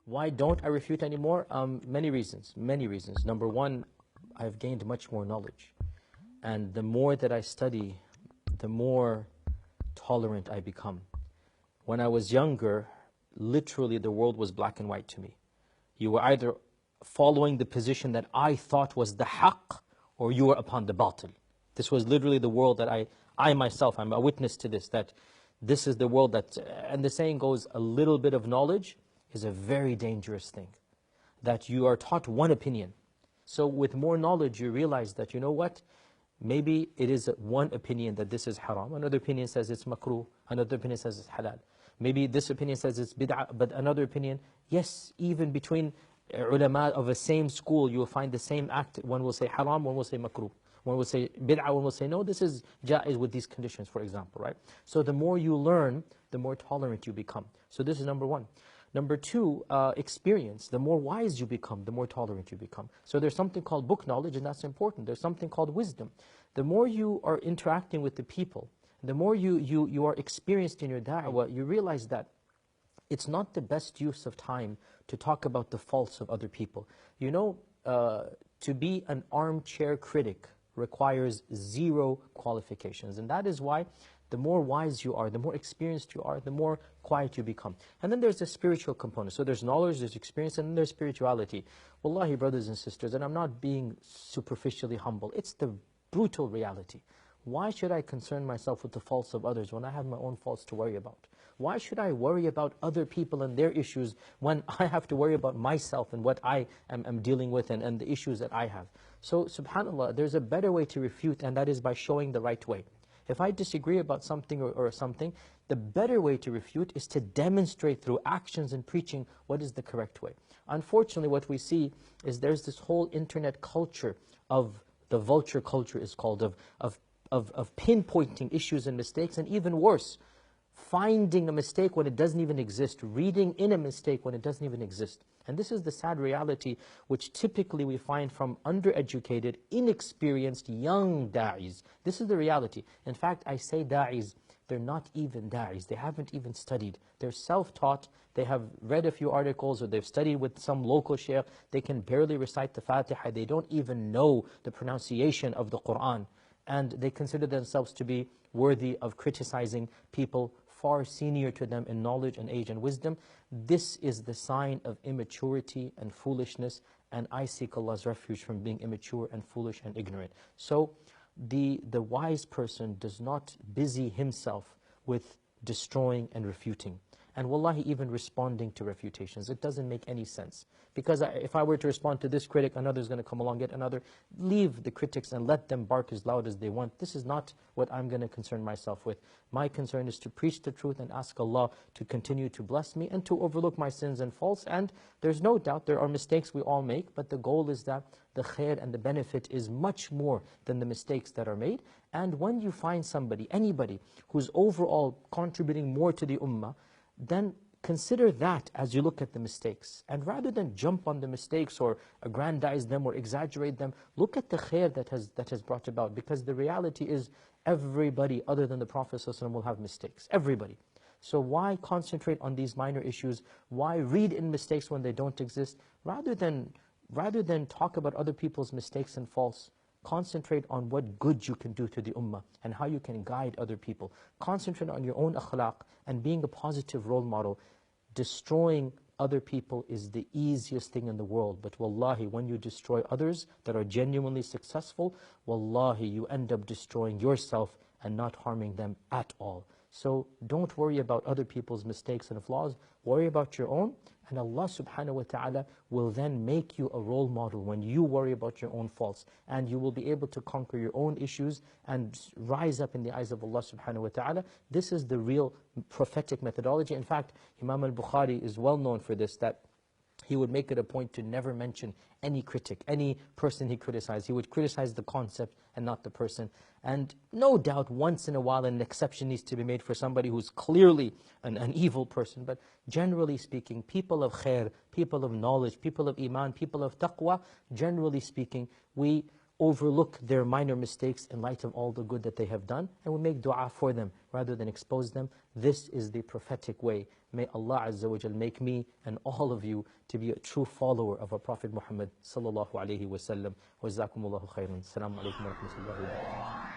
Why don't I refute anymore? Many reasons, many reasons. Number one, I've gained much more knowledge. And the more that I study, the more tolerant I become. When I was younger, literally the world was black and white to me. You were either following the position that I thought was the haqq, or you were upon the batil. This was literally the world that I myself, I'm a witness to this, that this is the world that, and the saying goes, a little bit of knowledge is a very dangerous thing. That you are taught one opinion. So with more knowledge, you realize that, you know what, maybe it is one opinion that this is haram, another opinion says it's makruh, another opinion says it's halal. Maybe this opinion says it's bid'ah, but another opinion, yes, even between ulama of the same school, you will find the same act. One will say haram, one will say makruh. One will say bid'ah, one will say no, this is jaiz with these conditions, for example, right? So the more you learn, the more tolerant you become. So this is number one. Number two, experience. The more wise you become, the more tolerant you become. So there's something called book knowledge, and that's important. There's something called wisdom. The more you are interacting with the people, the more you are experienced in your da'wah, you realize that it's not the best use of time to talk about the faults of other people. You know, to be an armchair critic requires zero qualifications. And that is why the more wise you are, the more experienced you are, the more quiet you become. And then there's the spiritual component. So there's knowledge, there's experience, and then there's spirituality. Wallahi, brothers and sisters, and I'm not being superficially humble, it's the brutal reality. Why should I concern myself with the faults of others when I have my own faults to worry about? Why should I worry about other people and their issues when I have to worry about myself and what I am dealing with and the issues that I have? So, subhanAllah, there's a better way to refute, and that is by showing the right way. If I disagree about something or something, the better way to refute is to demonstrate through actions and preaching what is the correct way. Unfortunately, what we see is there's this whole internet culture of, the vulture culture is called, of pinpointing issues and mistakes, and even worse, finding a mistake when it doesn't even exist, reading in a mistake when it doesn't even exist. And this is the sad reality which typically we find from undereducated, inexperienced, young da'is. This is the reality. In fact, I say da'is, they're not even da'is. They haven't even studied. They're self-taught. They have read a few articles, or they've studied with some local shaykh. They can barely recite the Fatiha. They don't even know the pronunciation of the Qur'an. And they consider themselves to be worthy of criticizing people far senior to them in knowledge and age and wisdom. This is the sign of immaturity and foolishness, and I seek Allah's refuge from being immature and foolish and ignorant. So the wise person does not busy himself with destroying and refuting. And wallahi, even responding to refutations, it doesn't make any sense. Because if I were to respond to this critic, another's going to come along, yet another. Leave the critics and let them bark as loud as they want. This is not what I'm going to concern myself with. My concern is to preach the truth and ask Allah to continue to bless me and to overlook my sins and faults. And there's no doubt there are mistakes we all make, but the goal is that the khair and the benefit is much more than the mistakes that are made. And when you find somebody, anybody, who's overall contributing more to the ummah, then consider that as you look at the mistakes. And rather than jump on the mistakes or aggrandize them or exaggerate them, look at the khair that has brought about. Because the reality is everybody other than the Prophet ﷺ will have mistakes. Everybody. So why concentrate on these minor issues? Why read in mistakes when they don't exist? Rather than talk about other people's mistakes and faults, concentrate on what good you can do to the ummah and how you can guide other people. Concentrate on your own akhlaq and being a positive role model. Destroying other people is the easiest thing in the world. But wallahi, when you destroy others that are genuinely successful, wallahi, you end up destroying yourself and not harming them at all. So don't worry about other people's mistakes and flaws. Worry about your own. And Allah subhanahu wa ta'ala will then make you a role model when you worry about your own faults. And you will be able to conquer your own issues and rise up in the eyes of Allah subhanahu wa ta'ala. This is the real prophetic methodology. In fact, Imam al-Bukhari is well known for this, that he would make it a point to never mention any critic, any person he criticized. He would criticize the concept and not the person. And no doubt once in a while an exception needs to be made for somebody who's clearly an evil person. But generally speaking, people of khair, people of knowledge, people of iman, people of taqwa, generally speaking, we overlook their minor mistakes in light of all the good that they have done, and we make dua for them rather than expose them. This is the prophetic way. May Allah Azza wa Jal make me and all of you to be a true follower of our Prophet Muhammad sallallahu alayhi wa sallam. Wa jazakumullahu khairan. Assalamu alaikum wa rahmatullahi wa barakatuh.